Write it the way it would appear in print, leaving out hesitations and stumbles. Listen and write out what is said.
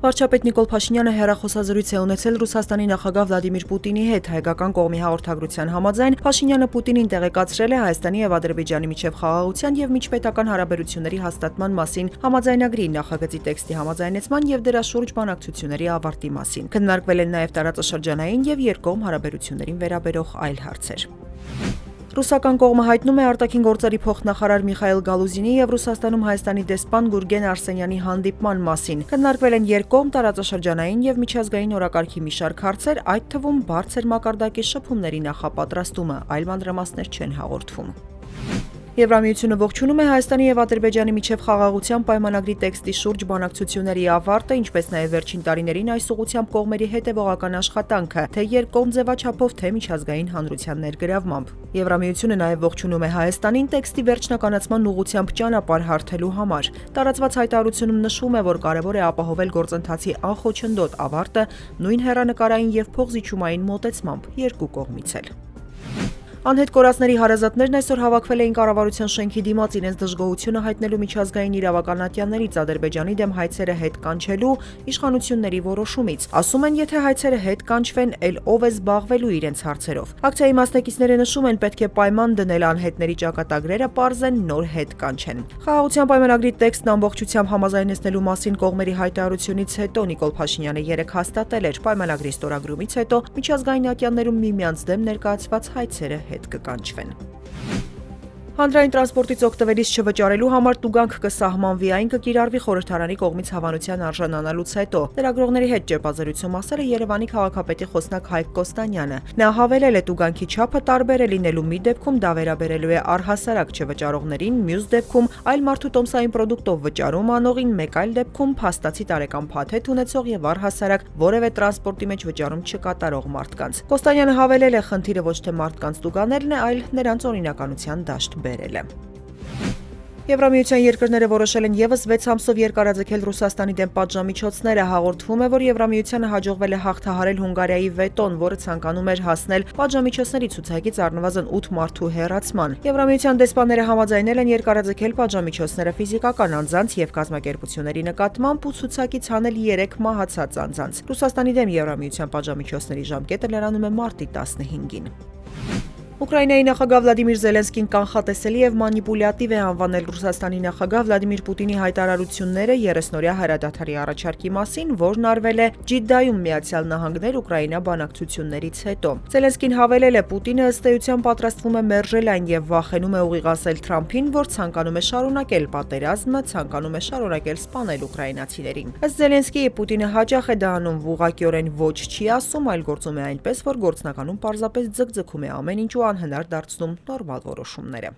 Վարչապետ Նիկոլ Փաշինյանը հեռախոսազրույց է ունեցել Ռուսաստանի նախագահ Վլադիմիր Պուտինի հետ։ Հայկական կողմի հաղորդագրության համաձայն Փաշինյանը Պուտինին տեղեկացրել է Հայաստանի եւ Ադրբեջանի միջև խաղաղության եւ միջպետական հարաբերությունների հաստատման մասին համաձայնագրի նախագծի տեքստի համաձայնեցման եւ դրա շուրջ բանակցությունների ավարտի մասին։ Քննարկվել են նաեւ տարածաշրջանային եւ երկկողմ հարաբերություններին վերաբերող այլ հարցեր։ Ռուսական կողմը հայտնում է արտաքին գործերի փոխնախարար Միխայիլ Գալուզինի եւ Ռուսաստանում Հայաստանի դեսպան Գուրգեն Արսենյանի հանդիպման մասին։ Քննարկվել են երկկողմ տարածաշրջանային եւ միջազգային օրակարգի մի շարք հարցեր, այդ թվում բարձր մակարդակի շփումների նախապատրաստումը, այլ մանրամասներ չեն հաղորդվում։ Եվրամիությունը ողջունում է Հայաստանի եւ Ադրբեջանի միջև խաղաղության պայմանագրի տեքստի շուրջ բանակցությունների ավարտը, ինչպես նաեւ վերջին տարիներին այս ուղղությամբ կողմերի հետեւողական աշխատանքը, թե երկկողմ ձևաչափով, թե միջազգային հանրության ներգրավմամբ։ Եվրամիությունը նաեւ ողջունում է Հայաստանին տեքստի վերջնականացման ուղղությամբ ճանապարհ հարթելու համար։ Տարածված հայտարարությունում նշվում է, որ կարևոր է ապահովել գործընթացի անխոչնդոտ ավարտը նույն հեռանկարային եւ փոխզիջումային մոտեցմամբ երկու կողմից էլ։ Անհետ կորածների հարազատներն այսօր հավաքվել էին կառավարության շենքի դիմաց իրենց դժգոհությունը հայտնելու միջազգային իրավական ատյաններից Ադրբեջանի դեմ հայցերը հետ կանչելու իշխանությունների որոշումից։ Ասում են, եթե հայցերը հետ կանչվեն, ել ով է զբաղվելու իրենց հարցերով։ Ակցիայի մասնակիցները նշում են, պետք է պայման դնել անհետների ճակատագրերը, պարզեն նոր հետ կանչեն։ Խաղաղության պայմանագրի տեքստն ամբողջությամբ համաձայնեցնելու մասին կողմերի հայտարարությունից հետո Նիկոլ Փաշինյանը երեկ հաստատել էր պայմանագրի ստորագրումից հետո միջազգային ատյաններում միմյանց դեմ ներկայացված հայցերը հետ կկանչվեն։ Հանրային տրանսպորտից օգտվելիս չվճարելու համար տուգանք կսահմանվի, այն կկիրառվի խորհրդարանի կողմից հավանության արժանանալուց հետո։ Լրագրողների հետ ճեպազրույցում ասել է Երևանի քաղաքապետի խոսնակ Հայկ Կոստանյանը։ Նա հավելել է, տուգանքի չափը տարբեր է լինելու, մի դեպքում դա վերաբերելու է առհասարակ չվճարողներին, մյուս դեպքում այլ մարդու տոմսային պրոդուկտով վճարում անողին, մեկ այլ դեպքում փաստացի տարեկան փաթեթ ունեցող եւ առհասարակ որևէ տրանսպորտի մեջ վճարում չկատարող մարդկանց։ Կոստանյանը հավելել է, խնդիրը ոչ թե մարդկանց տուգաներն է, այլ նրանց օրինականության դաշտ բերել է։ Եվրամիության երկրները որոշել են եւս 6 ամսով երկարաձգել Ռուսաստանի դեմ պատժամիջոցները։ Հաղորդվում է, որ Եվրամիությանը հաջողվել է հաղթահարել Հունգարիայի վետոն, որը ցանկանում էր հասնել պատժամիջոցների ցուցակից առնվազն 8 մարդու հեռացման։ Եվրամիության դեսպանները համաձայնել են երկարաձգել պատժամիջոցները ֆիզիկական անձանց եւ կազմակերպությունների նկատմամբ ու ցուցակից հանել 3 մահացած անձանց։ Ռուսաստանի դեմ Եվրամիության պատժամիջոցների ժամկետը լրանում է մարտի 15-ին։ Ուկրաինայի նախագահ Վլադիմիր Զելենսկին կանխատեսելի եւ մանիպուլյատիվ է անվանել Ռուսաստանի նախագահ Վլադիմիր Պուտինի հայտարարությունները 30-օրյա հրադադարի առաջարկի մասին, որն արվել է Ջիդդայում Միացյալ Նահանգներ Ուկրաինա բանակցություններից հետո։ Զելենսկին հավելել է, Պուտինը ըստ էության պատրաստվում է մերժել այն եւ վախենում է ուղիղացել Թրամփին, որ ցանկանում է շարունակել պատերազմը, ցանկանում է շարունակել սպանել ուկրաինացիներին։ Ըստ Զելենսկիի, Պուտինը հաճախ է դա անում, ուղղակիորեն ոչ չի ասում, այլ գործում է այնպես, որ գործնականում պարզապես ձգձգում է ամեն ինչ ու անհնար դարձնում նորմալ որոշումները։